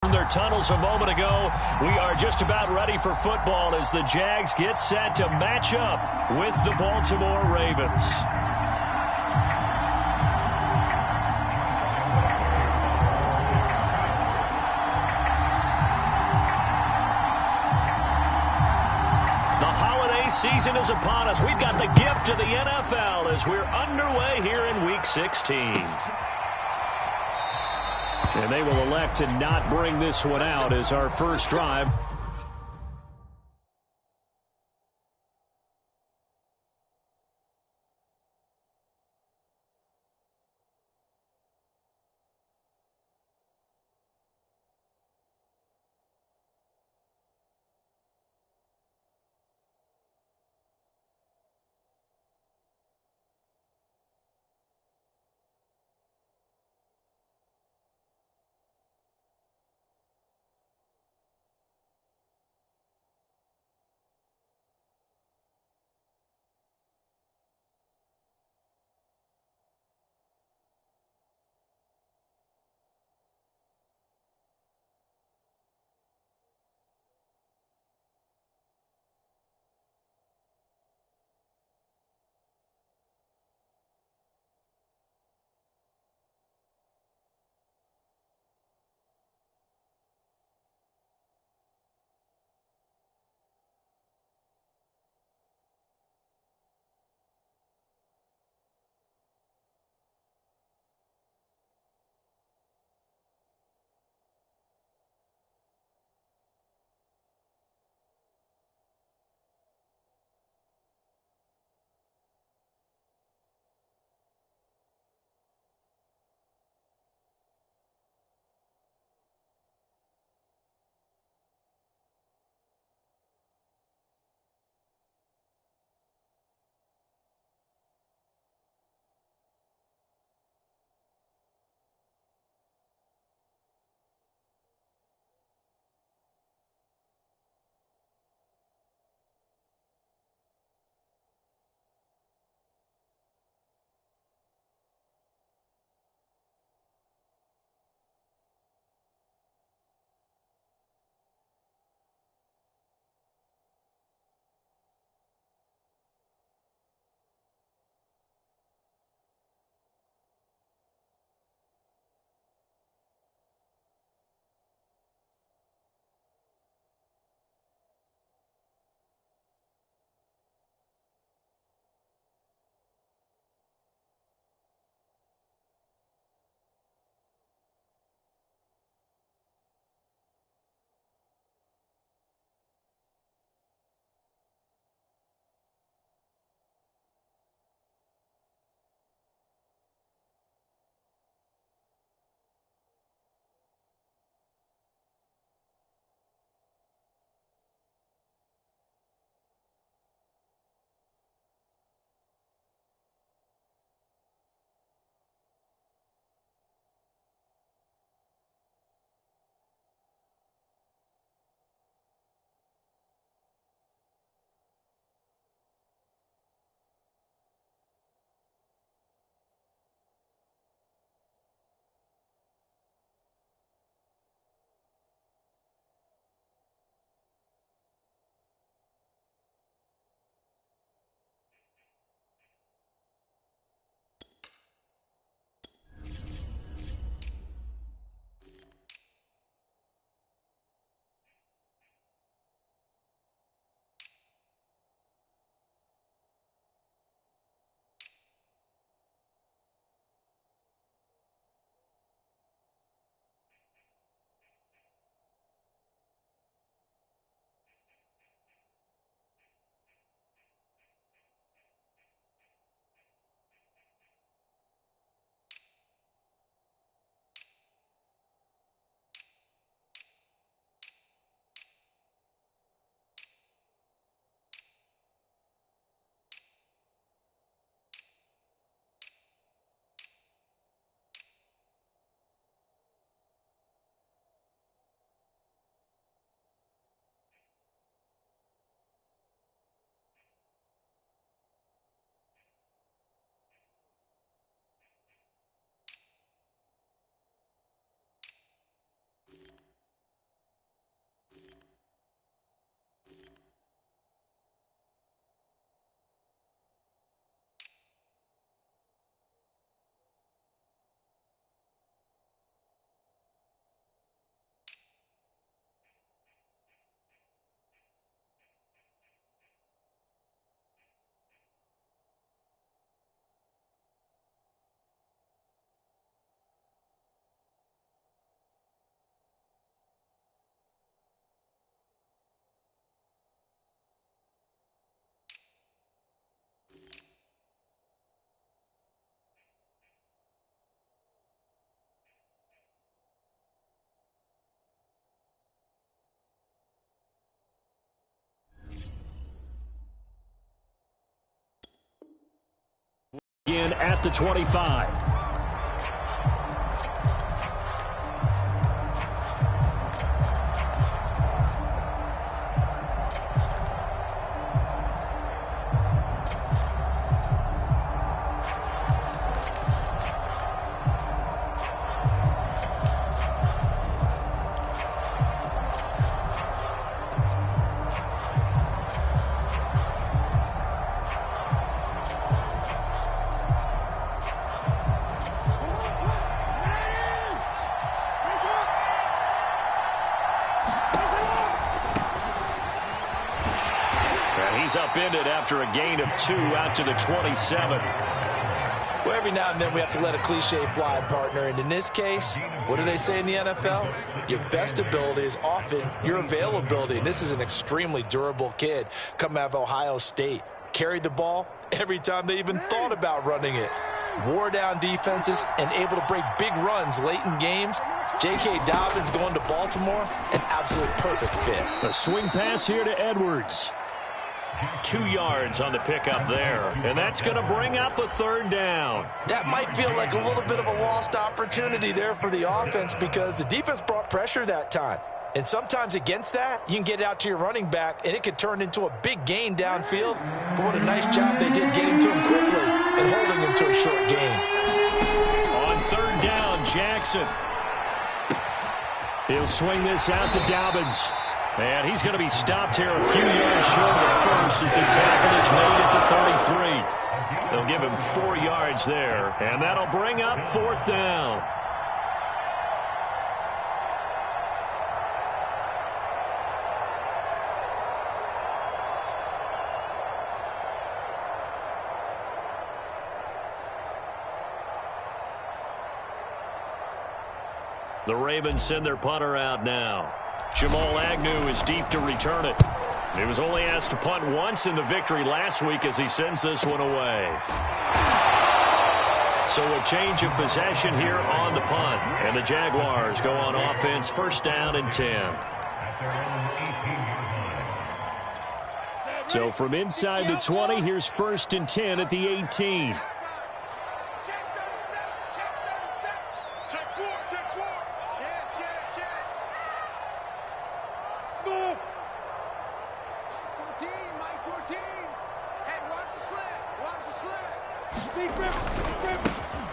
From their tunnels a moment ago, we are just about ready for football as the Jags get set to match up with the Baltimore Ravens. The holiday season is upon us. We've got the gift of the NFL as we're underway here in Week 16. And they will elect to not bring this one out as our first drive. in at the 25. He's upended after a gain of 2 out to the 27. Well, every now and then we have to let a cliche fly, partner. And in this case, what do they say in the NFL? Your best ability is often your availability. And this is an extremely durable kid coming out of Ohio State. Carried the ball every time they even thought about running it. Wore down defenses and able to break big runs late in games. J.K. Dobbins going to Baltimore, an absolute perfect fit. A swing pass here to Edwards. 2 yards on the pickup there, and that's going to bring up a third down. That might feel like a little bit of a lost opportunity there for the offense because the defense brought pressure that time. And sometimes against that, you can get it out to your running back, and it could turn into a big gain downfield. But what a nice job they did getting to him quickly and holding him to a short gain. On third down, Jackson. He'll swing this out to Dobbins. And he's going to be stopped here a few yards short of the first as the tackle is made at the 33. They'll give him 4 yards there, and that'll bring up fourth down. The Ravens send their punter out now. Jamal Agnew is deep to return it. He was only asked to punt once in the victory last week as he sends this one away. So a change of possession here on the punt. And the Jaguars go on offense, first down and 10. So from inside the 20, here's first and 10 at the 18.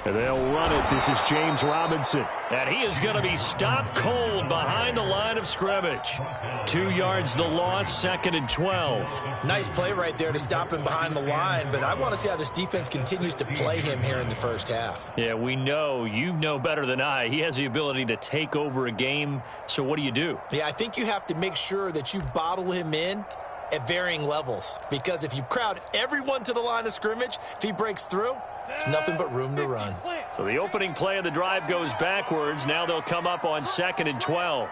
And they'll run it. This is James Robinson. And he is going to be stopped cold behind the line of scrimmage. 2 yards the loss, second and 12. Nice play right there to stop him behind the line, but I want to see how this defense continues to play him here in the first half. Yeah, we know. You know better than I. He has the ability to take over a game, so what do you do? Yeah, I think you have to make sure that you bottle him in at varying levels, because if you crowd everyone to the line of scrimmage, if he breaks through, there's nothing but room to run. So the opening play of the drive goes backwards. Now they'll come up on second and 12.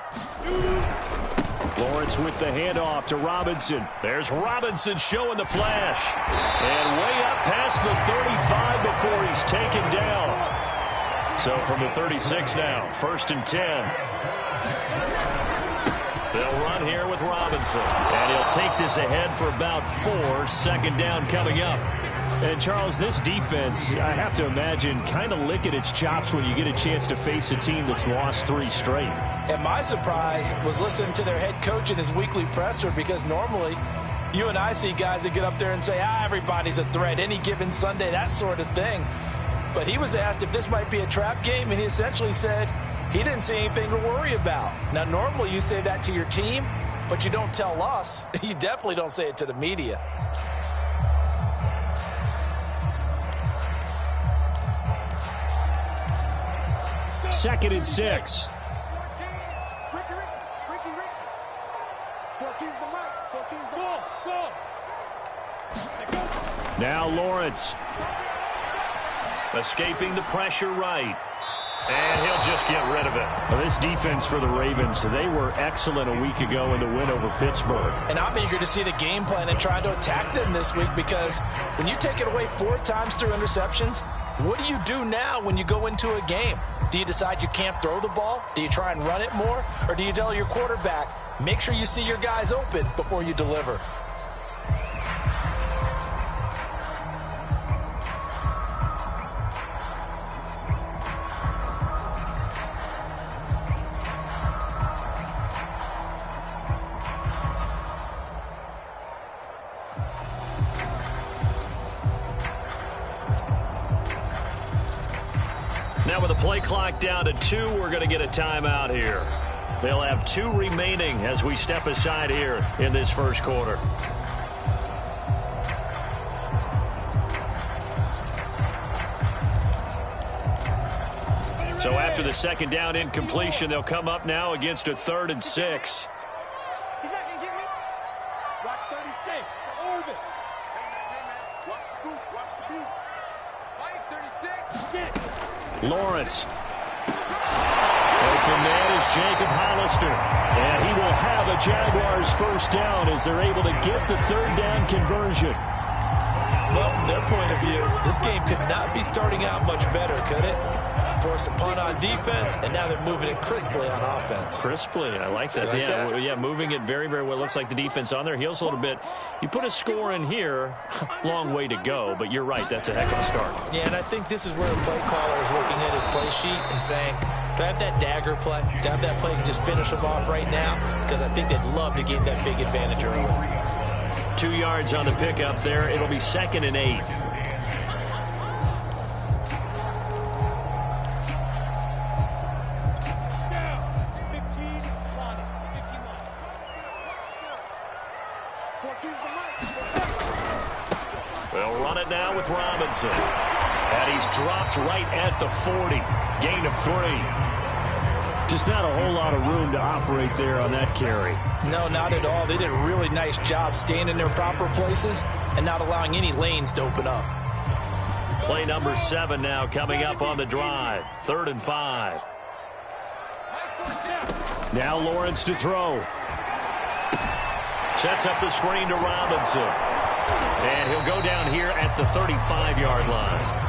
Lawrence with the handoff to Robinson. There's Robinson showing the flash. And way up past the 35 before he's taken down. So from the 36 now, first and 10. They'll run here with Robinson. And he'll take this ahead for about 4. Second down coming up. And, Charles, this defense, I have to imagine, kind of licking its chops when you get a chance to face a team that's lost 3 straight. And my surprise was listening to their head coach in his weekly presser, because normally you and I see guys that get up there and say, everybody's a threat any given Sunday, that sort of thing. But he was asked if this might be a trap game, and he essentially said he didn't see anything to worry about. Now, normally you say that to your team, but you don't tell us. You definitely don't say it to the media. Second and 6. Now Lawrence. Escaping the pressure right. And he'll just get rid of it. Well, this defense for the Ravens, they were excellent a week ago in the win over Pittsburgh. And I'm eager to see the game plan and try to attack them this week, because when you take it away 4 times through interceptions, what do you do now when you go into a game? Do you decide you can't throw the ball? Do you try and run it more? Or do you tell your quarterback, make sure you see your guys open before you deliver? Play clock down to 2. We're going to get a timeout here. They'll have 2 remaining as we step aside here in this first quarter. So after the second down incompletion, they'll come up now against a 3rd and 6. He's not going to get me. Watch 36. Hold it. Watch the boot. Watch the boot. Mike, 36. Lawrence. Open man is Jacob Hollister. And he will have a Jaguars first down as they're able to get the 3rd down conversion. Well, from their point of view, this game could not be starting out much better, could it? Force a punt on defense, and now they're moving it crisply on offense. Crisply, I like that. Yeah, moving it very, very well. Looks like the defense on their heels a little bit. You put a score in here, long way to go, but you're right, that's a heck of a start. Yeah, and I think this is where a play caller is looking at his play sheet and saying, do I have that dagger play? Do I have that play and just finish them off right now? Because I think they'd love to gain that big advantage early. 2 yards on the pickup there. It'll be 2nd and 8. They'll run it now with Robinson. And he's dropped right at the 40. Gain of 3. Just not a whole lot of room to operate there on that carry. No, not at all. They did a really nice job staying in their proper places and not allowing any lanes to open up. Play number 7 now coming up on the drive. 3rd and 5. Now Lawrence to throw. Sets up the screen to Robinson. And he'll go down here at the 35-yard line.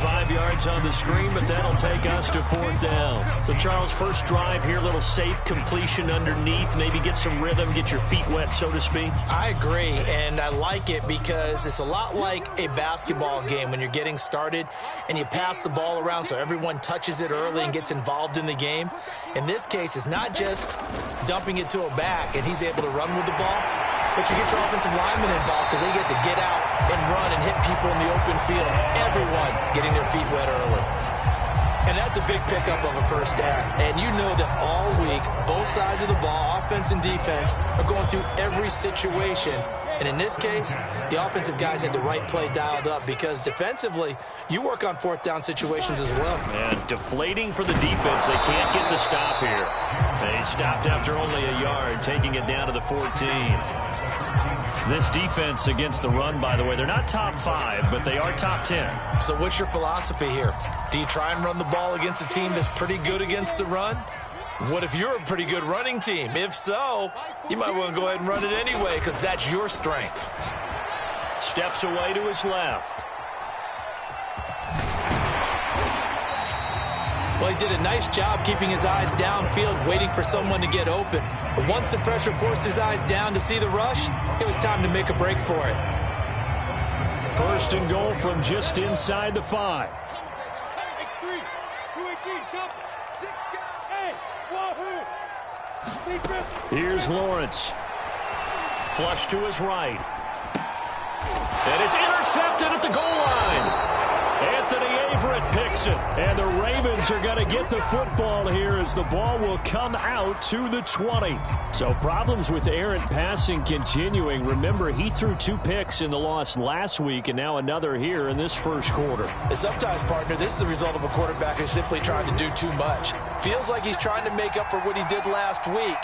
5 yards on the screen, but that'll take us to 4th down. So, Charles, first drive here, little safe completion underneath, maybe get some rhythm, get your feet wet, so to speak. I agree, and I like it because it's a lot like a basketball game when you're getting started and you pass the ball around so everyone touches it early and gets involved in the game. In this case, it's not just dumping it to a back and he's able to run with the ball, but you get your offensive linemen involved because they get to get out and run and hit people in the open field. Everyone getting their feet wet early. And that's a big pickup of a first down. And you know that all week, both sides of the ball, offense and defense, are going through every situation. And in this case, the offensive guys had the right play dialed up because defensively, you work on 4th down situations as well. And deflating for the defense. They can't get the stop here. They stopped after only a yard, taking it down to the 14. This defense against the run, by the way, they're not top 5, but they are top 10. So what's your philosophy here? Do you try and run the ball against a team that's pretty good against the run? What if you're a pretty good running team? If so, you might want to go ahead and run it anyway because that's your strength. Steps away to his left. Well, he did a nice job keeping his eyes downfield, waiting for someone to get open. But once the pressure forced his eyes down to see the rush, it was time to make a break for it. 1st and goal from just inside the 5. Here's Lawrence. Flush to his right. And it's intercepted at the goal line. Anthony Averett picks it. And the Ravens are going to get the football here as the ball will come out to the 20. So problems with errant passing continuing. Remember, he threw 2 picks in the loss last week and now another here in this first quarter. And sometimes, partner, this is the result of a quarterback who's simply trying to do too much. Feels like he's trying to make up for what he did last week,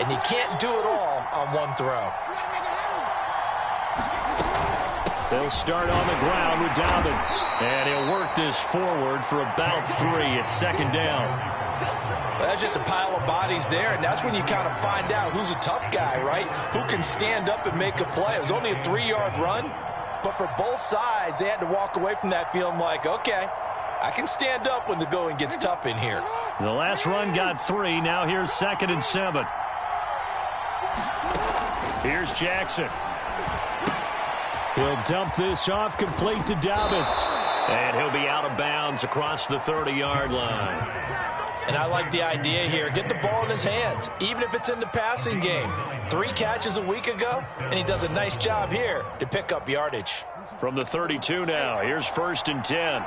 and you can't do it all on one throw. They'll start on the ground with Dobbins. And he'll work this forward for about 3 at 2nd down. Well, that's just a pile of bodies there, and that's when you kind of find out who's a tough guy, right? Who can stand up and make a play. It was only a 3-yard run, but for both sides, they had to walk away from that feeling like, okay, I can stand up when the going gets tough in here. The last run got 3. Now here's 2nd and 7. Here's Jackson. He'll dump this off complete to Dobbins. And he'll be out of bounds across the 30-yard line. And I like the idea here. Get the ball in his hands, even if it's in the passing game. 3 catches a week ago, and he does a nice job here to pick up yardage. From the 32 now, here's 1st and 10.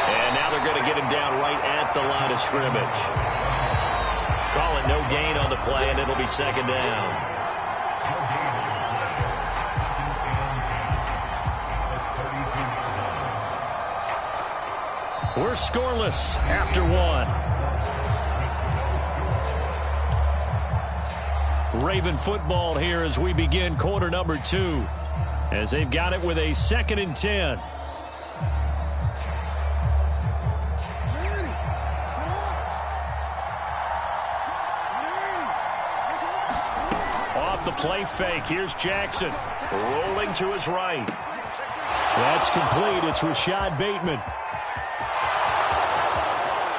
And now they're going to get him down right at the line of scrimmage. Call it no gain on the play, and it'll be second down. We're scoreless after one. Raven football here as we begin quarter number 2. As they've got it with a 2nd and 10. Off the play fake. Here's Jackson. Rolling to his right. That's complete. It's Rashad Bateman.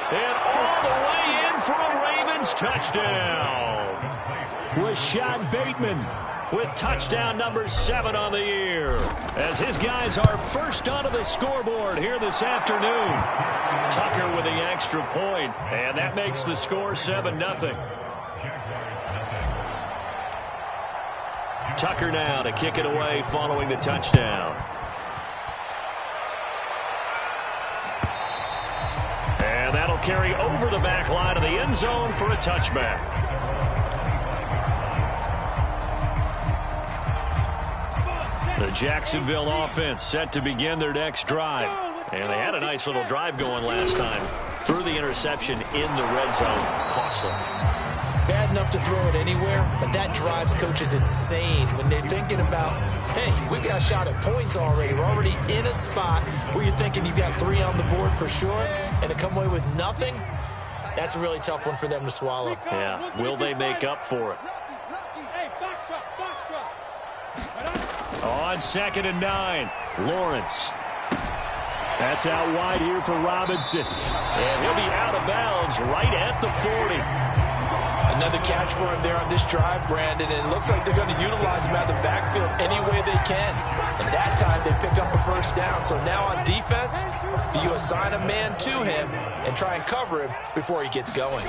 And all the way in for a Ravens touchdown. Rashad Bateman with touchdown number 7 on the year. As his guys are first onto the scoreboard here this afternoon. Tucker with the extra point, and that makes the score 7-0. Tucker now to kick it away following the touchdown. And that'll carry over the back line of the end zone for a touchback. The Jacksonville offense set to begin their next drive. And they had a nice little drive going last time. Threw the interception in the red zone. Costly. Bad enough to throw it anywhere, but that drives coaches insane when they're thinking about, hey, we got a shot at points already. We're already in a spot where you're thinking you got 3 on the board for sure, and to come away with nothing, that's a really tough one for them to swallow. Yeah, will they make up for it? On 2nd and 9, Lawrence. That's out wide here for Robinson. And he'll be out of bounds right at the 40. Another catch for him there on this drive, Brandon, and it looks like they're going to utilize him out of the backfield any way they can. And that time they pick up a first down. So now on defense, do you assign a man to him and try and cover him before he gets going?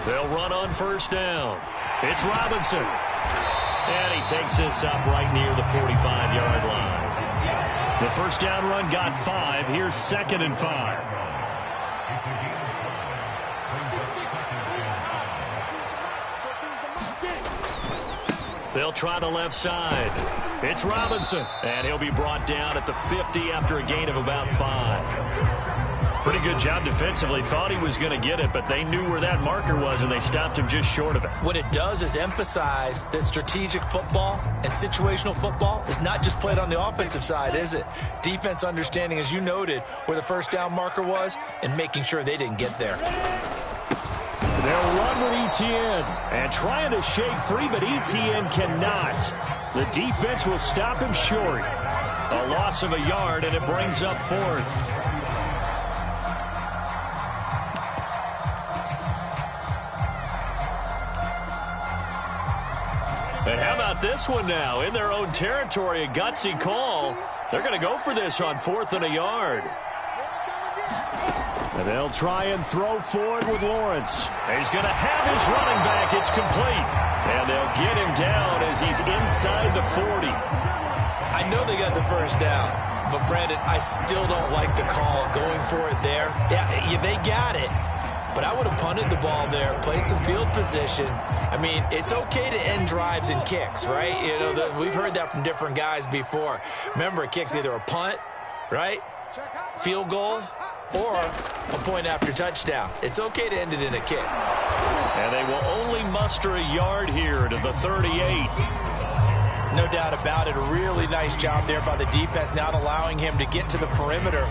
They'll run on first down. It's Robinson. And he takes this up right near the 45-yard line. The first down run got 5. Here's 2nd and 5. They'll try the left side. It's Robinson. And he'll be brought down at the 50 after a gain of about 5. Pretty good job defensively. Thought he was going to get it, but they knew where that marker was, and they stopped him just short of it. What it does is emphasize that strategic football and situational football is not just played on the offensive side, is it? Defense understanding, as you noted, where the first down marker was and making sure they didn't get there. They'll run with Etienne and trying to shake free, but Etienne cannot. The defense will stop him short. A loss of a yard, and it brings up 4th. And how about this one now? In their own territory, a gutsy call. They're going to go for this on 4th and a yard. And they'll try and throw forward with Lawrence. He's going to have his running back. It's complete. And they'll get him down as he's inside the 40. I know they got the first down, but Brandon, I still don't like the call going for it there. Yeah, they got it. But I would have punted the ball there, played some field position. I mean, it's okay to end drives and kicks, right? You know, we've heard that from different guys before. Remember, a kick's either a punt, right, field goal, or a point after touchdown. It's okay to end it in a kick. And they will only muster a yard here to the 38. No doubt about it. A really nice job there by the defense, not allowing him to get to the perimeter.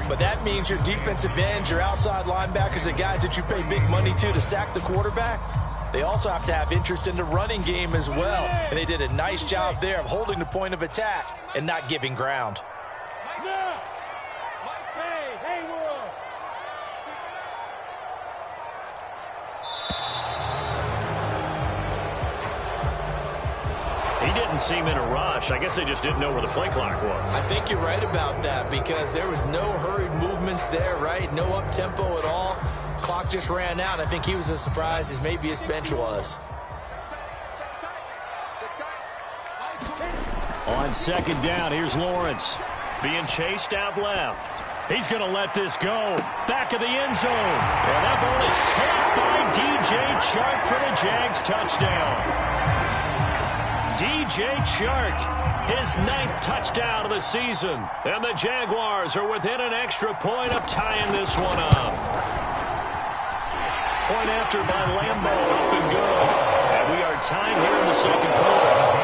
But that means your defensive ends, your outside linebackers, the guys that you pay big money to sack the quarterback, they also have to have interest in the running game as well. And they did a nice job there of holding the point of attack and not giving ground. He didn't seem in a rush. I guess they just didn't know where the play clock was. I think you're right about that because there was no hurried movements there, right? No up-tempo at all. Clock just ran out. I think he was as surprised as maybe his bench was. On On second down, here's Lawrence. Being chased out left. He's going to let this go. Back of the end zone. And that ball is caught by DJ Chark for the Jags touchdown. DJ Chark, his 9th touchdown of the season. And the Jaguars are within an extra point of tying this one up. Point after by Lambeau, up and good. And we are tied here in the second quarter.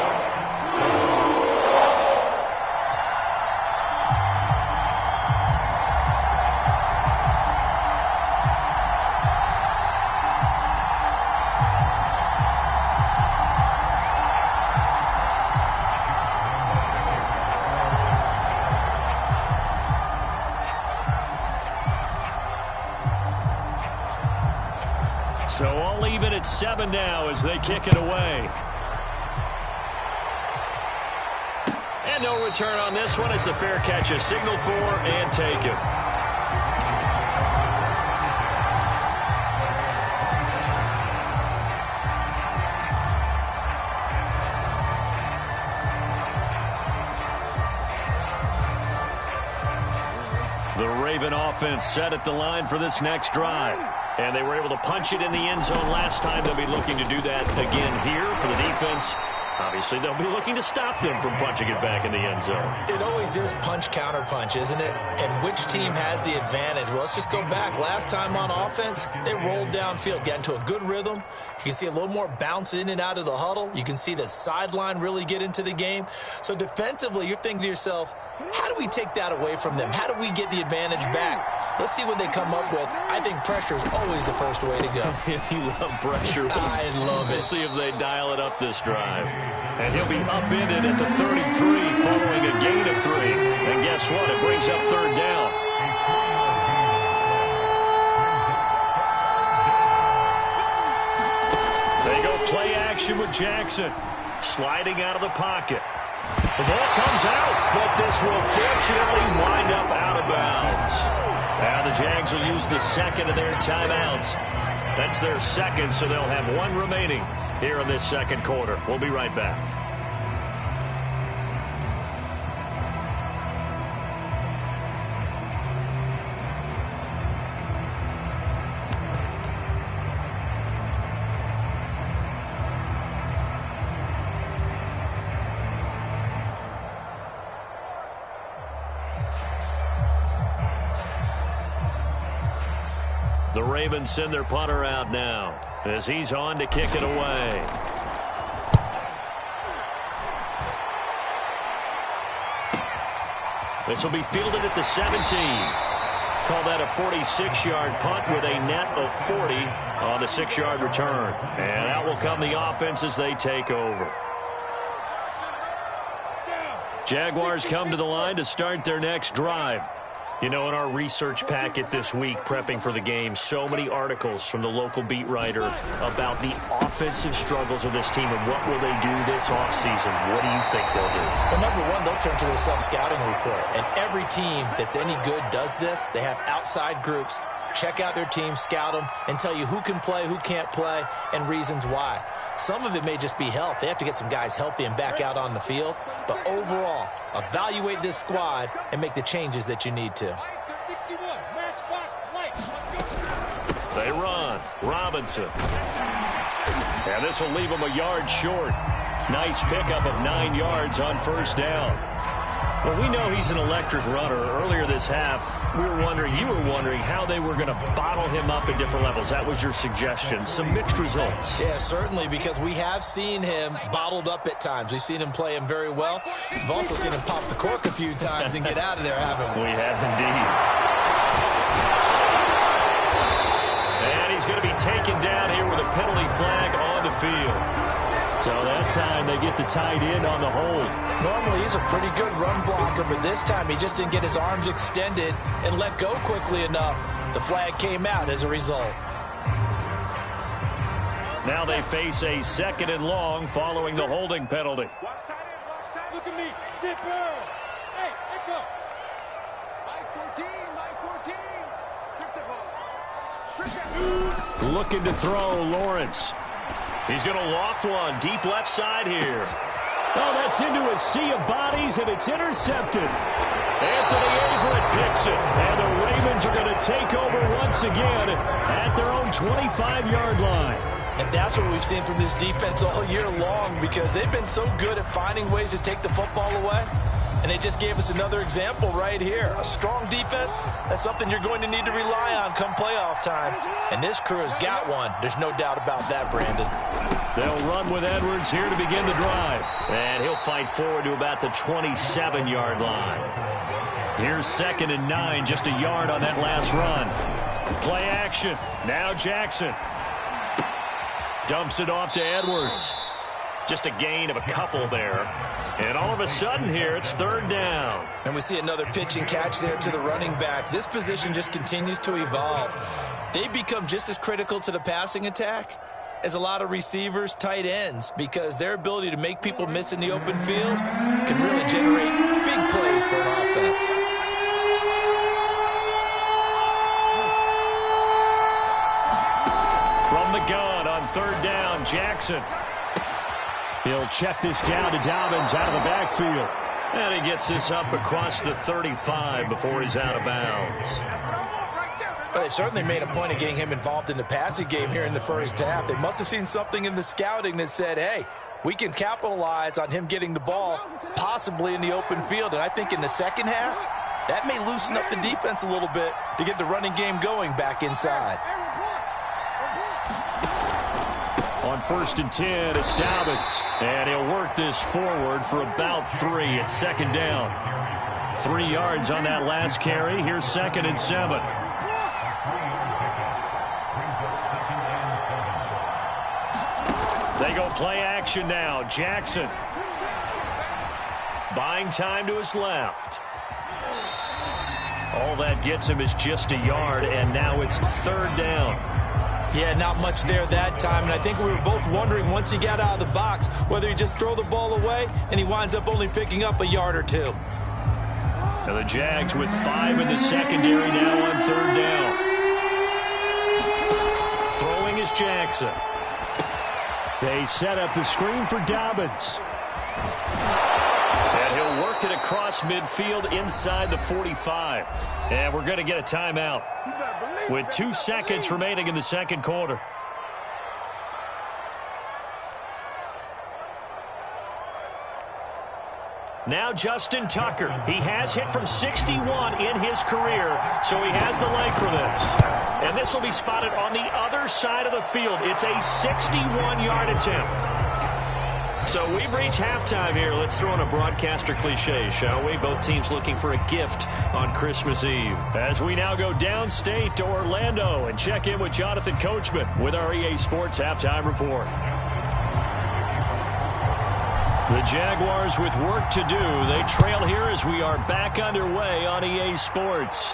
So all even at 7 now as they kick it away. And no return on this one. It's the fair catch, a signal for and take it. The Raven offense set at the line for this next drive. And they were able to punch it in the end zone last time. They'll be looking to do that again here for the defense. Obviously, they'll be looking to stop them from punching it back in the end zone. It always is punch-counter-punch, isn't it? And which team has the advantage? Well, let's just go back. Last time on offense, they rolled downfield, got into a good rhythm. You can see a little more bounce in and out of the huddle. You can see the sideline really get into the game. So defensively, you're thinking to yourself, how do we take that away from them? How do we get the advantage back? Let's see what they come up with. I think pressure is always the first way to go. You love pressure. I love it. We'll see if they dial it up this drive. And he'll be upended at the 33 following a gain of 3. And guess what? It brings up 3rd down. They go play action with Jackson. Sliding out of the pocket. The ball comes out, but this will fortunately wind up out of bounds. Now the Jags will use the second of their timeouts. That's their second, so they'll have 1 remaining here in this second quarter. We'll be right back. The Ravens send their punter out now as he's on to kick it away. This will be fielded at the 17. Call that a 46-yard punt with a net of 40 on the 6-yard return. And out will come the offense as they take over. Jaguars come to the line to start their next drive. You know, in our research packet this week, prepping for the game, so many articles from the local beat writer about the offensive struggles of this team and what will they do this offseason. What do you think they'll do? Well, number one, they'll turn to their self-scouting report. And every team that's any good does this. They have outside groups. Check out their team, scout them, and tell you who can play, who can't play, and reasons why. Some of it may just be health. They have to get some guys healthy and back out on the field. But overall, evaluate this squad and make the changes that you need to. They run. Robinson. And this will leave them a yard short. Nice pickup of 9 yards on first down. Well, we know he's an electric runner. Earlier this half, you were wondering how they were going to bottle him up at different levels. That was your suggestion. Some mixed results. Yeah, certainly, because we have seen him bottled up at times. We've seen him play him very well. We've also seen him pop the cork a few times and get out of there, haven't we? We have indeed. And he's going to be taken down here with a penalty flag on the field. So that time they get the tight end on the hold. Normally he's a pretty good run blocker, but this time he just didn't get his arms extended and let go quickly enough. The flag came out as a result. Now they face a 2nd and long following the holding penalty. Watch tight end, watch tight. Look at me. Zipper. Hey, let go. Mike 14. Strip the ball. Strip that. Looking to throw, Lawrence. He's going to loft one deep left side here. Oh, that's into a sea of bodies, and it's intercepted. Anthony Averett picks it, and the Ravens are going to take over once again at their own 25-yard line. And that's what we've seen from this defense all year long, because they've been so good at finding ways to take the football away. And they just gave us another example right here. A strong defense, that's something you're going to need to rely on come playoff time. And this crew has got one. There's no doubt about that, Brandon. They'll run with Edwards here to begin the drive. And he'll fight forward to about the 27-yard line. Here's 2nd and 9, just a yard on that last run. Play action. Now Jackson. Dumps it off to Edwards. Just a gain of a couple there. And all of a sudden here, it's 3rd down. And we see another pitch and catch there to the running back. This position just continues to evolve. They become just as critical to the passing attack as a lot of receivers, tight ends, because their ability to make people miss in the open field can really generate big plays for an offense. From the gun on 3rd down, Jackson. He'll check this down to Dobbins out of the backfield. And he gets this up across the 35 before he's out of bounds. Well, they certainly made a point of getting him involved in the passing game here in the first half. They must have seen something in the scouting that said, hey, we can capitalize on him getting the ball possibly in the open field. And I think in the second half, that may loosen up the defense a little bit to get the running game going back inside. On 1st and 10, it's Dobbins. And he'll work this forward for about 3 at 2nd down. 3 yards on that last carry. Here's 2nd and 7. They go play action now. Jackson. Buying time to his left. All that gets him is just a yard, and now it's 3rd down. Yeah, not much there that time, and I think we were both wondering once he got out of the box whether he just throw the ball away, and he winds up only picking up a yard or 2. Now the Jags with 5 in the secondary now on 3rd down. Throwing is Jackson. They set up the screen for Dobbins. And he'll work it across midfield inside the 45. And we're going to get a timeout with 2 seconds remaining in the second quarter. Now Justin Tucker. He has hit from 61 in his career, so he has the leg for this. And this will be spotted on the other side of the field. It's a 61-yard attempt. So we've reached halftime here. Let's throw in a broadcaster cliche, shall we? Both teams looking for a gift on Christmas Eve. As we now go downstate to Orlando and check in with Jonathan Coachman with our EA Sports Halftime Report. The Jaguars with work to do. They trail here as we are back underway on EA Sports.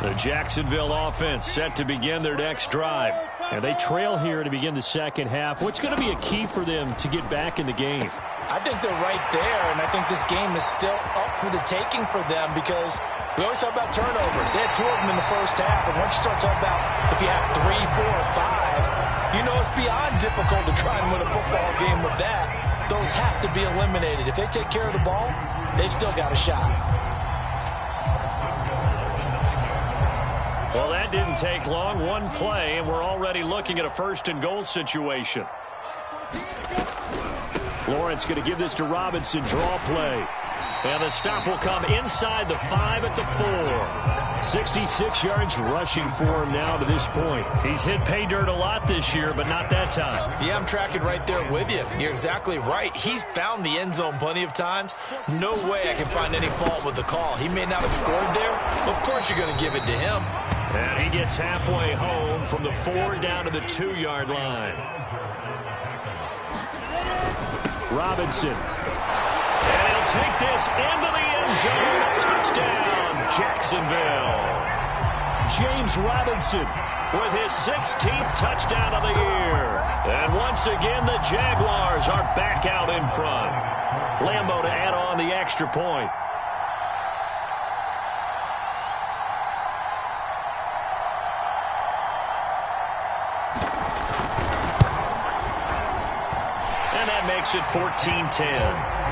The Jacksonville offense set to begin their next drive. And they trail here to begin the second half. What's going to be a key for them to get back in the game? I think they're right there, and I think this game is still up for the taking for them because we always talk about turnovers. They had 2 of them in the first half, and once you start talking about if you have 3, 4, 5, you know it's beyond difficult to try and win a football game with that. Those have to be eliminated. If they take care of the ball, they've still got a shot. Well, that didn't take long. 1 play, and we're already looking at a 1st and goal situation. Lawrence going to give this to Robinson. Draw play. And the stop will come inside the 5 at the 4. 66 yards rushing for him now to this point. He's hit pay dirt a lot this year, but not that time. Yeah, I'm tracking right there with you. You're exactly right. He's found the end zone plenty of times. No way I can find any fault with the call. He may not have scored there. Of course you're going to give it to him. And he gets halfway home from the 4 down to the 2-yard line. Robinson. And he'll take this into the end zone. Touchdown, Jacksonville. James Robinson with his 16th touchdown of the year. And once again, the Jaguars are back out in front. Lambeau to add on the extra point. And that makes it 14-10.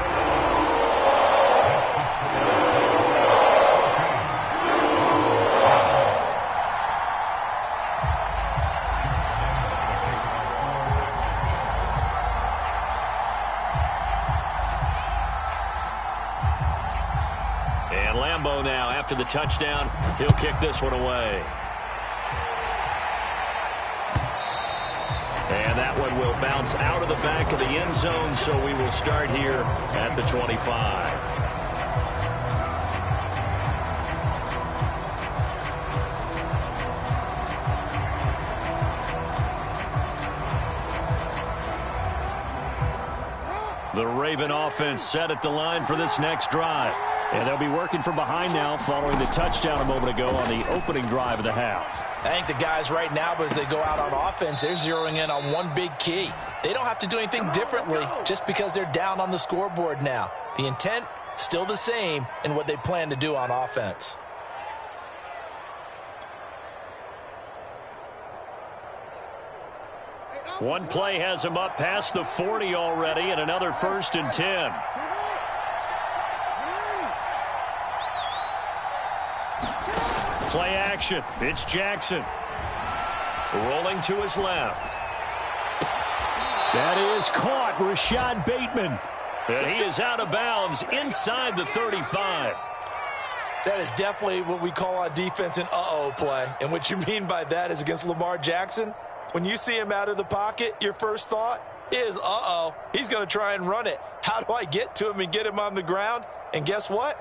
Now, after the touchdown, he'll kick this one away. And that one will bounce out of the back of the end zone, so we will start here at the 25. The Raven offense set at the line for this next drive. And they'll be working from behind now following the touchdown a moment ago on the opening drive of the half. I think the guys right now, as they go out on offense, they're zeroing in on one big key. They don't have to do anything differently just because they're down on the scoreboard now. The intent, still the same in what they plan to do on offense. One play has him up past the 40 already, and another 1st and 10. Play action. It's Jackson. Rolling to his left. That is caught. Rashad Bateman. And he is out of bounds inside the 35. That is definitely what we call on defense an uh-oh play. And what you mean by that is against Lamar Jackson, when you see him out of the pocket, your first thought is, uh-oh, he's going to try and run it. How do I get to him and get him on the ground? And guess what?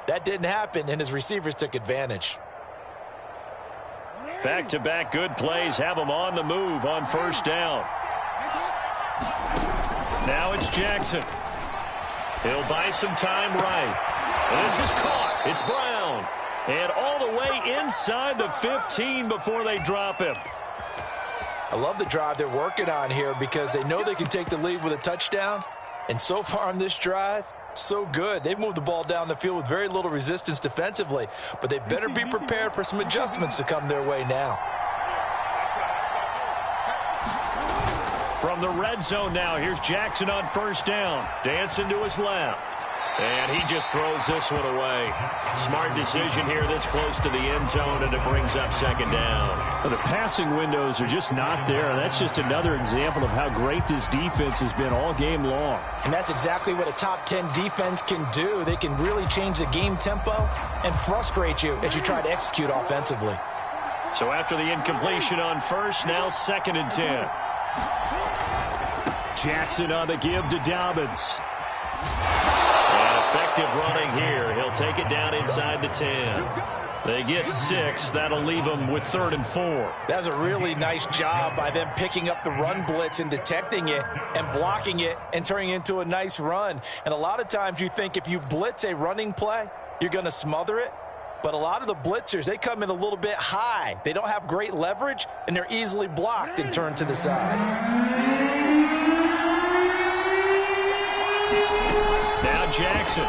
That didn't happen, and his receivers took advantage. Back-to-back good plays have him on the move on 1st down. Now it's Jackson. He'll buy some time right. This is caught. It's Brown. And all the way inside the 15 before they drop him. I love the drive they're working on here because they know they can take the lead with a touchdown. And so far on this drive, so good. They've moved the ball down the field with very little resistance defensively, but they better be prepared for some adjustments to come their way now. From the red zone now, here's Jackson on 1st down. Dancing to his left. And he just throws this one away. Smart decision here this close to the end zone, and it brings up 2nd down. Well, the passing windows are just not there. That's just another example of how great this defense has been all game long. And that's exactly what a top 10 defense can do. They can really change the game tempo and frustrate you as you try to execute offensively. So after the incompletion on 1st, now 2nd and 10. Jackson on the give to Dobbins. Effective running here. He'll take it down inside the 10. They get 6. That'll leave them with 3rd and 4. That's a really nice job by them picking up the run blitz and detecting it and blocking it and turning it into a nice run. And a lot of times you think if you blitz a running play, you're going to smother it. But a lot of the blitzers, they come in a little bit high. They don't have great leverage, and they're easily blocked and turned to the side. Now Jackson.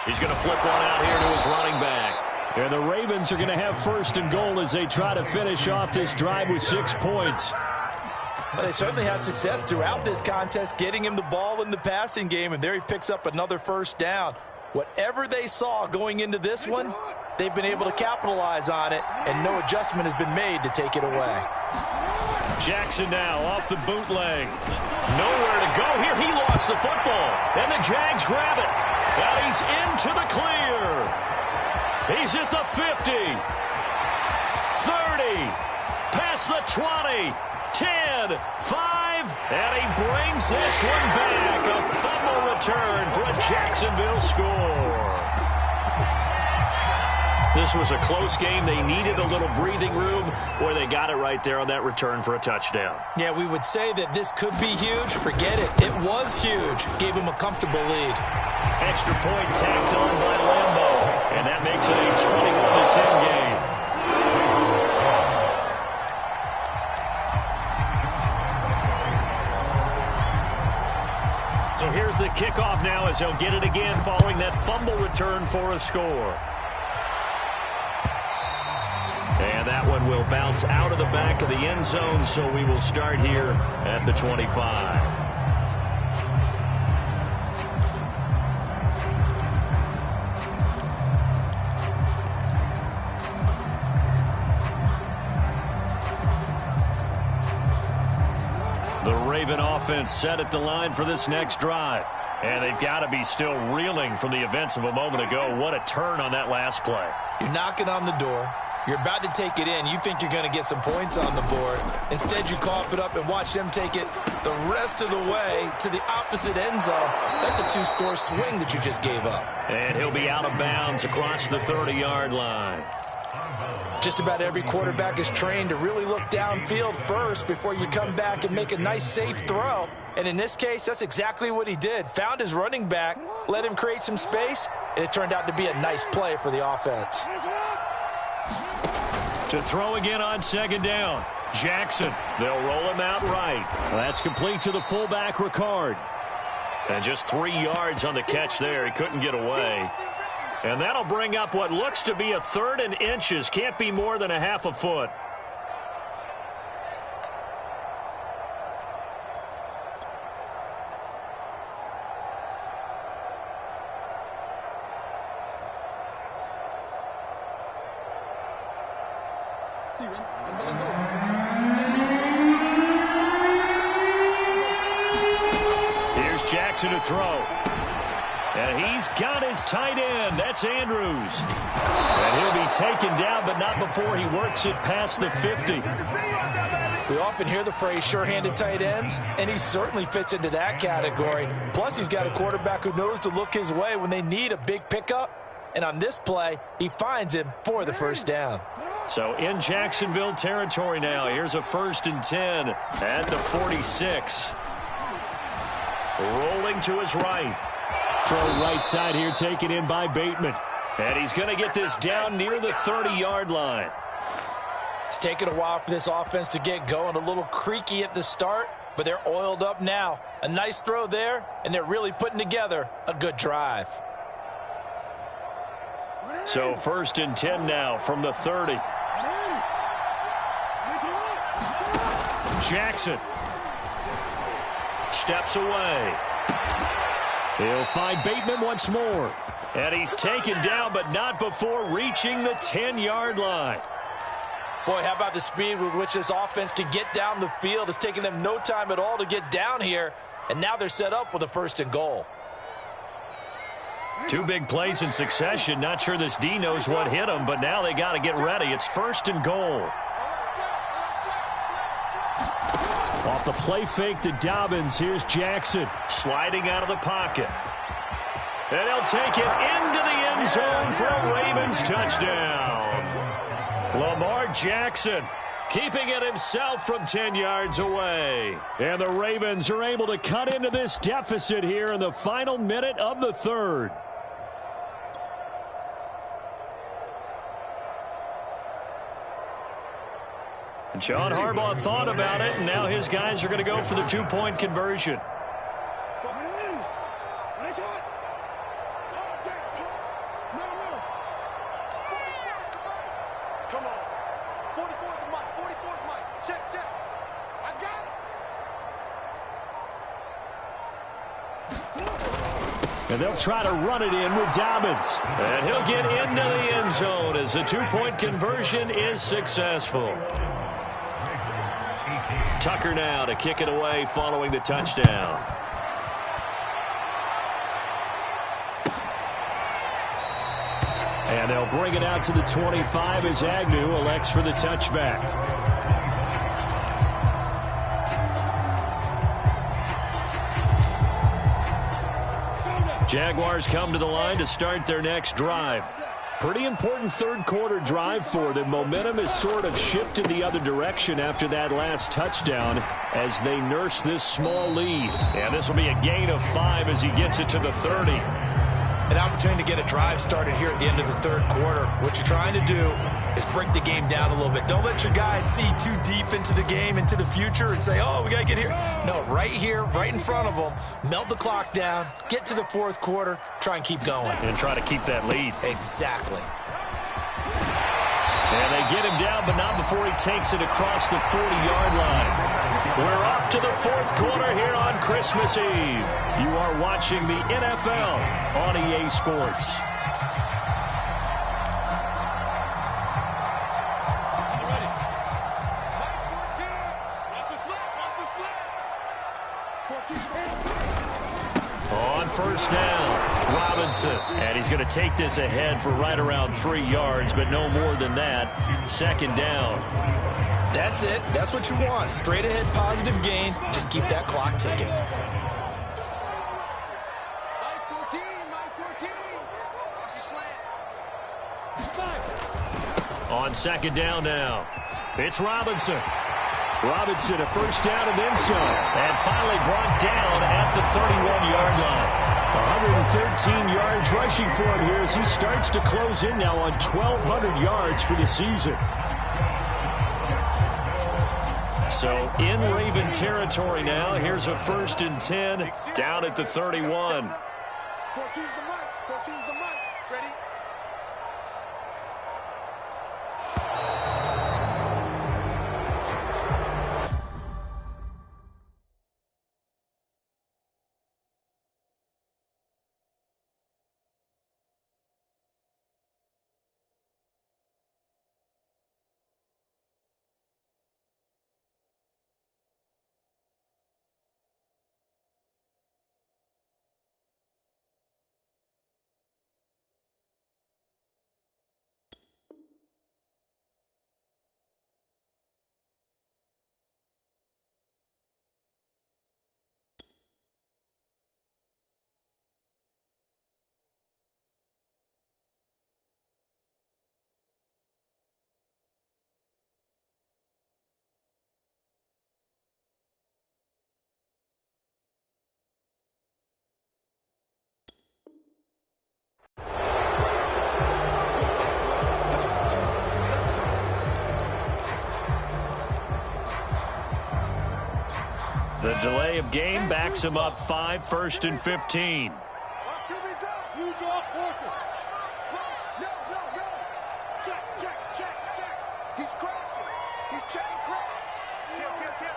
He's going to flip one out here to his running back. And the Ravens are going to have 1st and goal as they try to finish off this drive with 6 points. Well, they certainly had success throughout this contest, getting him the ball in the passing game, and there he picks up another 1st down. Whatever they saw going into this one, they've been able to capitalize on it, and no adjustment has been made to take it away. Jackson now off the bootleg. Nowhere to go here. He lost the football, and the Jags grab it. Now he's into the clear. He's at the 50, 30, past the 20, 10, 5, and he brings this one back. A fumble return for a Jacksonville score. This was a close game. They needed a little breathing room. Boy, they got it right there on that return for a touchdown. Yeah, we would say that this could be huge. Forget it. It was huge. Gave him a comfortable lead. Extra point tacked on by Lambeau. And that makes it a 21-10 game. as he'll get it again following that fumble return for a score. And that one will bounce out of the back of the end zone, so we will start here at the 25. The Raven offense set at the line for this next drive. And they've got to be still reeling from the events of a moment ago. What a turn on that last play. You're knocking on the door. You're about to take it in. You think you're going to get some points on the board. Instead, you cough it up and watch them take it the rest of the way to the opposite end zone. That's a two-score swing that you just gave up. And he'll be out of bounds across the 30-yard line. Just about every quarterback is trained to really look downfield first before you come back and make a nice, safe throw. And in this case, that's exactly what he did. Found his running back, let him create some space, and it turned out to be a nice play for the offense. To throw again on second down. Jackson. They'll roll him out right. That's complete to the fullback, Ricard. And just 3 yards on the catch there. He couldn't get away. And that'll bring up what looks to be a 3rd and inches. Can't be more than a half a foot. Here's Jackson to throw. And he's got his tight end. That's Andrews. And he'll be taken down, but not before he works it past the 50. We often hear the phrase sure-handed tight ends, and he certainly fits into that category. Plus, he's got a quarterback who knows to look his way when they need a big pickup. And on this play, he finds him for the first down. So in Jacksonville territory now. Here's a 1st and 10 at the 46. Rolling to his right. Throw right side here, taken in by Bateman. And he's going to get this down near the 30-yard line. It's taken a while for this offense to get going. A little creaky at the start, but they're oiled up now. A nice throw there, and they're really putting together a good drive. So 1st and 10 now from the 30. Jackson steps away. He'll find Bateman once more. And he's taken down, but not before reaching the 10-yard line. Boy, how about the speed with which this offense can get down the field? It's taken them no time at all to get down here. And now they're set up with a 1st and goal. 2 big plays in succession. Not sure this D knows what hit him, but now they got to get ready. It's 1st and goal. Off the play fake to Dobbins. Here's Jackson sliding out of the pocket. And he'll take it into the end zone for a Ravens touchdown. Lamar Jackson keeping it himself from 10 yards away. And the Ravens are able to cut into this deficit here in the final minute of the 3rd. And John Harbaugh thought about it, and now his guys are going to go for the 2-point conversion. Come on. 44's the mic. 44's the mic. Check. I got it. And they'll try to run it in with Dobbins. And he'll get into the end zone as the 2-point conversion is successful. Tucker now to kick it away following the touchdown. And they'll bring it out to the 25 as Agnew elects for the touchback. Jaguars come to the line to start their next drive. Pretty important 3rd quarter drive for them. Momentum has sort of shifted the other direction after that last touchdown as they nurse this small lead. And this will be a gain of 5 as he gets it to the 30. an opportunity to get a drive started here at the end of the third quarter. What you're trying to do is break the game down a little bit. Don't let your guys see too deep into the game, into the future, and say, oh, we got to get here. No, right here, right in front of them, melt the clock down, get to the fourth quarter, try and keep going. And try to keep that lead. Exactly. And they get him down, but not before he takes it across the 40-yard line. We're off to the fourth quarter here on Christmas Eve. You are watching the NFL on EA Sports. On first down, Robinson. And he's going to take this ahead for right around 3 yards, but no more than that. Second down. That's it. That's what you want. Straight ahead, positive gain. Just keep that clock ticking. On second down now, it's Robinson. Robinson, a first down and then some. And finally brought down at the 31-yard line. 113 yards rushing for him here as he starts to close in now on 1,200 yards for the season. So in Raven territory now. Here's a 1st and 10 down at the 31. 14's the mic. 14's the mic. Ready? The delay of game backs him up 5, 1st and 15. You drop working. No. Check. He's crossing. He's checking cross. Kill.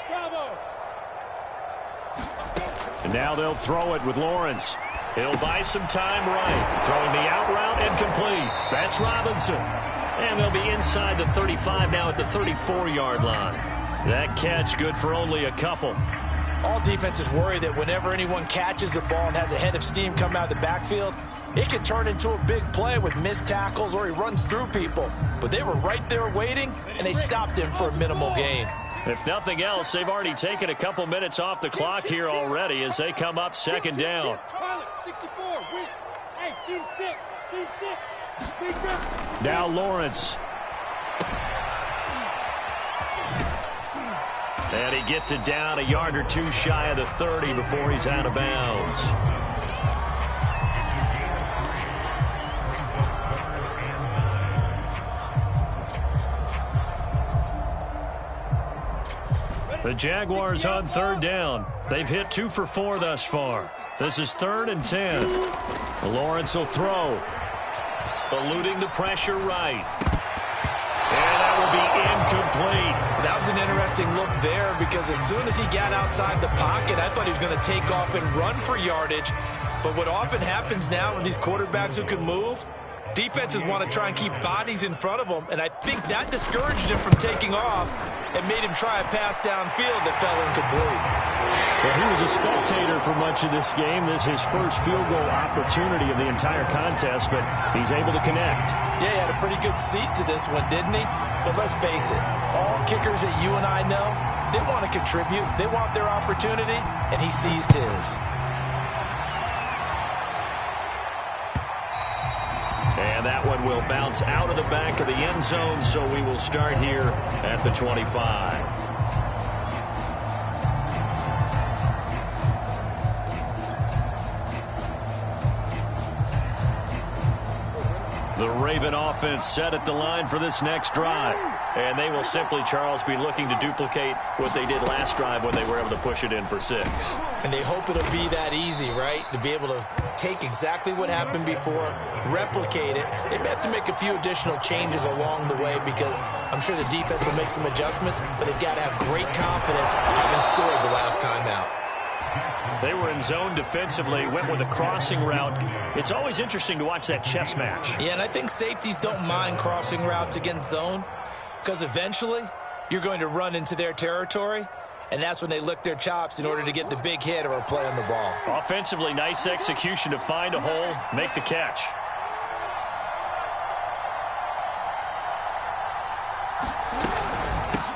Bravo. And now they'll throw it with Lawrence. He'll buy some time right. Throwing the out route and complete. That's Robinson. And they'll be inside the 35 now at the 34-yard line. That catch good for only a couple. All defenses worry that whenever anyone catches the ball and has a head of steam come out of the backfield, it can turn into a big play with missed tackles or he runs through people. But they were right there waiting, and they stopped him for a minimal gain. If nothing else, they've already taken a couple minutes off the clock here already as they come up second down. 64. Hey, seam 6. Now Lawrence. And he gets it down a yard or two shy of the 30 before he's out of bounds. The Jaguars on third down. They've hit 2 for 4 thus far. This is 3rd and 10. Lawrence will throw. Eluding the pressure right. And that will be incomplete. That was an interesting look there because as soon as he got outside the pocket, I thought he was going to take off and run for yardage. But what often happens now with these quarterbacks who can move, defenses want to try and keep bodies in front of them, and I think that discouraged him from taking off and made him try a pass downfield that fell incomplete. Well, he was a spectator for much of this game. This is his first field goal opportunity of the entire contest, but he's able to connect. Yeah, he had a pretty good seat to this one, didn't he? But let's face it, all kickers that you and I know, they want to contribute. They want their opportunity, and he seized his. And that one will bounce out of the back of the end zone, so we will start here at the 25. The Raven offense set at the line for this next drive. And they will simply, Charles, be looking to duplicate what they did last drive when they were able to push it in for 6. And they hope it'll be that easy, right? To be able to take exactly what happened before, replicate it. They may have to make a few additional changes along the way because I'm sure the defense will make some adjustments, but they've got to have great confidence having scored the last time out. They were in zone defensively, went with a crossing route. It's always interesting to watch that chess match. Yeah, and I think safeties don't mind crossing routes against zone because eventually you're going to run into their territory, and that's when they lick their chops in order to get the big hit or a play on the ball. Offensively, nice execution to find a hole, make the catch.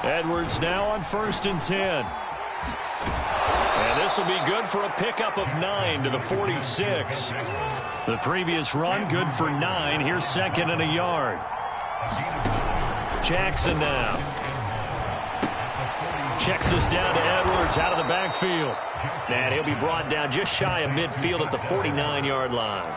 Edwards now on 1st and 10. And this will be good for a pickup of 9 to the 46. The previous run, good for 9. Here's 2nd and a yard. Jackson now. Checks this down to Edwards out of the backfield. And he'll be brought down just shy of midfield at the 49-yard line.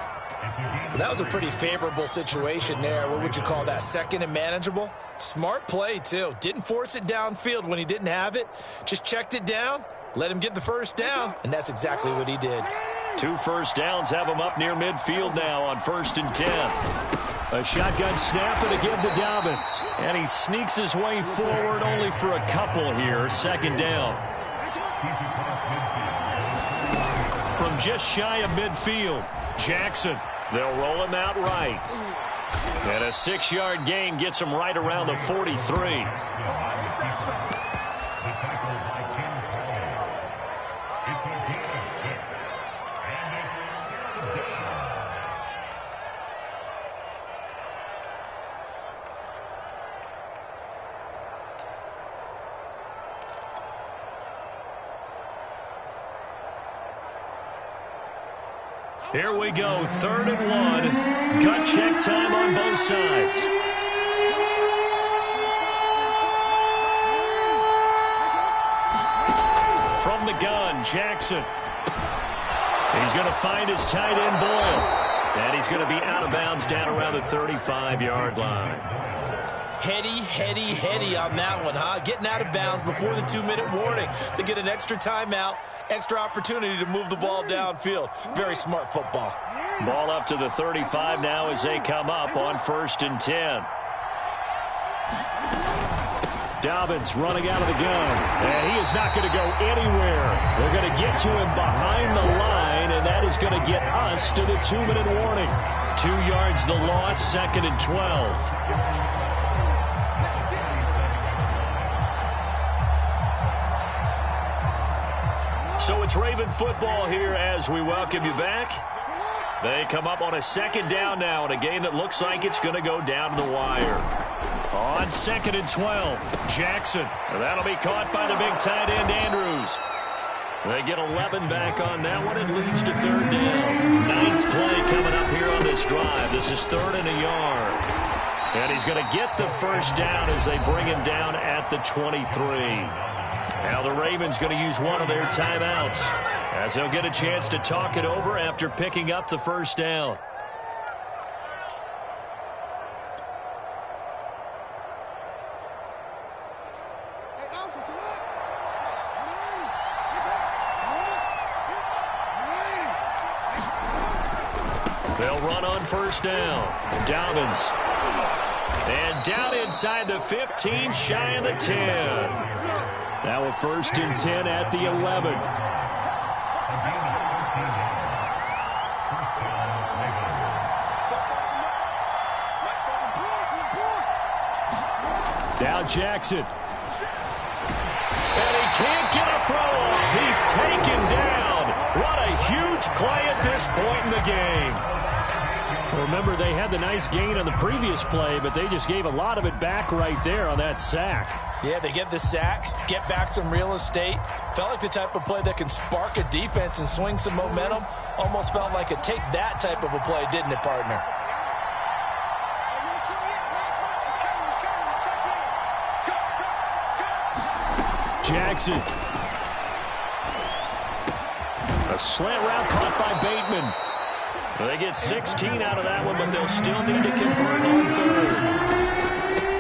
That was a pretty favorable situation there. What would you call that? 2nd and manageable? Smart play, too. Didn't force it downfield when he didn't have it. Just checked it down. Let him get the first down, and that's exactly what he did. 2 first downs have him up near midfield now on 1st and 10. A shotgun snap and again to Dobbins. And he sneaks his way forward only for a couple here. 2nd down. From just shy of midfield, Jackson. They'll roll him out right. And a 6-yard gain gets him right around the 43. Here we go, 3rd and 1. Gut check time on both sides. From the gun, Jackson. He's going to find his tight end Boyle. And he's going to be out of bounds down around the 35-yard line. Heady on that one, huh? Getting out of bounds before the 2-minute warning. They get an extra timeout, extra opportunity to move the ball downfield. Very smart football. Ball up to the 35 now as they come up on 1st and 10. Dobbins running out of the gun. And he is not going to go anywhere. They're going to get to him behind the line, and that is going to get us to the 2-minute warning. 2 yards the loss, 2nd and 12. So it's Raven football here as we welcome you back. They come up on a 2nd down now in a game that looks like it's going to go down to the wire. On 2nd and 12, Jackson. That'll be caught by the big tight end, Andrews. They get 11 back on that one. It leads to 3rd down. 9th play coming up here on this drive. This is 3rd and a yard. And he's going to get the first down as they bring him down at the 23. Now the Ravens going to use one of their timeouts as they'll get a chance to talk it over after picking up the first down. They'll run on 1st down. Dobbins. And down inside the 15, shy of the 10. Now a 1st and 10 at the 11. Now Jackson. And he can't get a throw off. He's taken down. What a huge play at this point in the game. Remember, they had the nice gain on the previous play, but they just gave a lot of it back right there on that sack. Yeah, they get the sack, get back some real estate. Felt like the type of play that can spark a defense and swing some momentum. Almost felt like a take that type of a play, didn't it, partner? Jackson. A slant route caught by Bateman. They get 16 out of that one, but they'll still need to convert on third.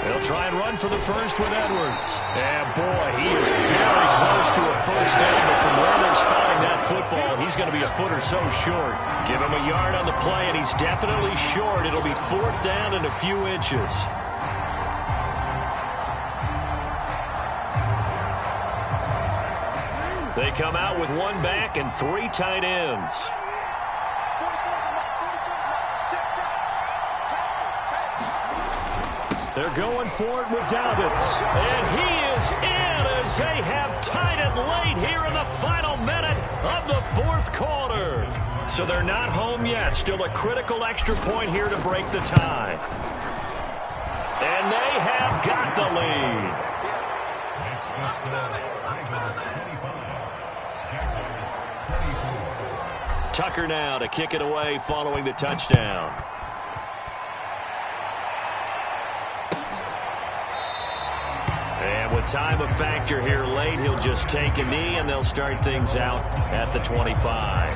They'll try and run for the first with Edwards. And, boy, he is very close to a first down, but from where they're spotting that football, he's going to be a foot or so short. Give him a yard on the play, and he's definitely short. It'll be fourth down and a few inches. They come out with one back and three tight ends. They're going for it with Dobbins. And he is in as they have tied it late here in the final minute of the fourth quarter. So they're not home yet. Still a critical extra point here to break the tie. And they have got the lead. Tucker now to kick it away following the touchdown. And with time a factor here late, he'll just take a knee and they'll start things out at the 25.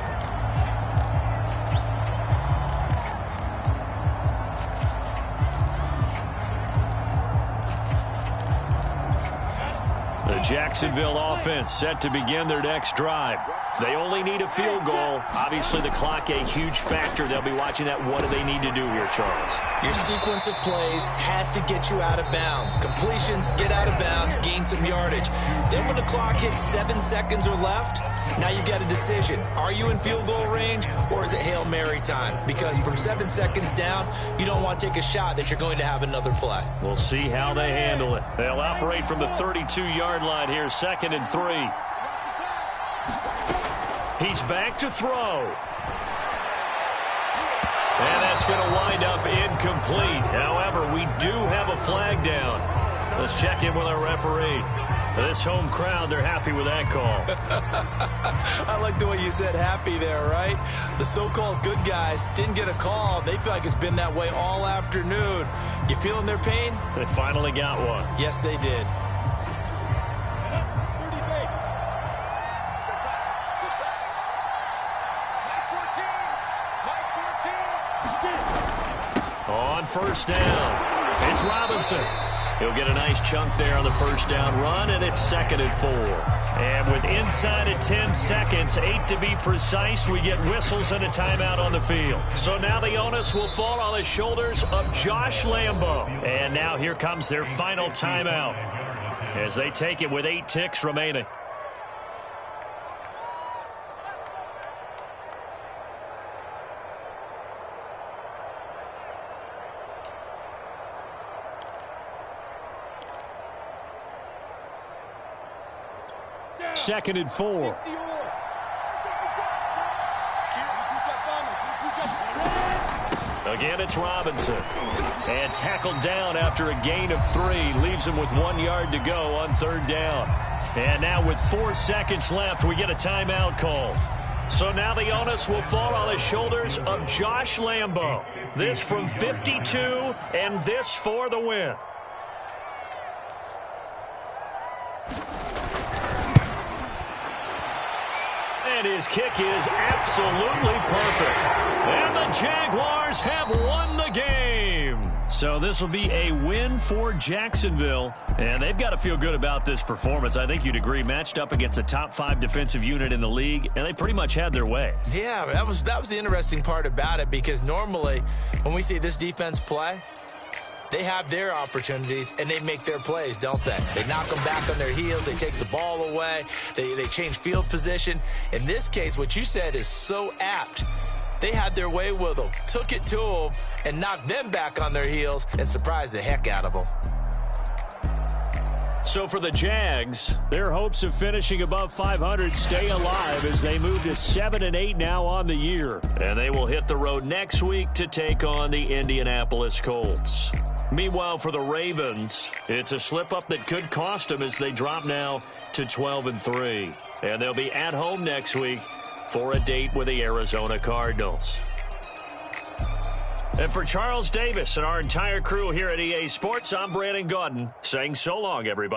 The Jacksonville offense set to begin their next drive. They only need a field goal. Obviously, the clock a huge factor. They'll be watching that. What do they need to do here, Charles? Your sequence of plays has to get you out of bounds. Completions, get out of bounds, gain some yardage. Then when the clock hits 7 seconds or left, now you get a decision. Are you in field goal range or is it Hail Mary time? Because from 7 seconds down, you don't want to take a shot that you're going to have another play. We'll see how they handle it. They'll operate from the 32-yard line here, 2nd and 3. He's back to throw. And that's going to wind up incomplete. However, we do have a flag down. Let's check in with our referee. This home crowd, they're happy with that call. I like the way you said happy there, right? The so-called good guys didn't get a call. They feel like it's been that way all afternoon. You feeling their pain? They finally got one. Yes, they did. On first down, it's Robinson. He'll get a nice chunk there on the first down run, and it's 2nd and 4. And with inside of 10 seconds, 8 to be precise, we get whistles and a timeout on the field. So now the onus will fall on the shoulders of Josh Lambo. And now here comes their final timeout as they take it with 8 ticks remaining. Second and 4. Again, it's Robinson. And tackled down after a gain of 3. Leaves him with 1 yard to go on third down. And now with 4 seconds left, we get a timeout call. So now the onus will fall on the shoulders of Josh Lambo. This from 52, and this for the win. And his kick is absolutely perfect. And the Jaguars have won the game. So this will be a win for Jacksonville. And they've got to feel good about this performance. I think you'd agree. Matched up against a top 5 defensive unit in the league. And they pretty much had their way. Yeah, that was the interesting part about it. Because normally when we see this defense play, they have their opportunities, and they make their plays, don't they? They knock them back on their heels. They take the ball away. They change field position. In this case, what you said is so apt. They had their way with them, took it to them, and knocked them back on their heels and surprised the heck out of them. So for the Jags, their hopes of finishing above 500 stay alive as they move to 7-8 now on the year. And they will hit the road next week to take on the Indianapolis Colts. Meanwhile, for the Ravens, it's a slip-up that could cost them as they drop now to 12-3. And they'll be at home next week for a date with the Arizona Cardinals. And for Charles Davis and our entire crew here at EA Sports, I'm Brandon Gaudin saying so long, everybody.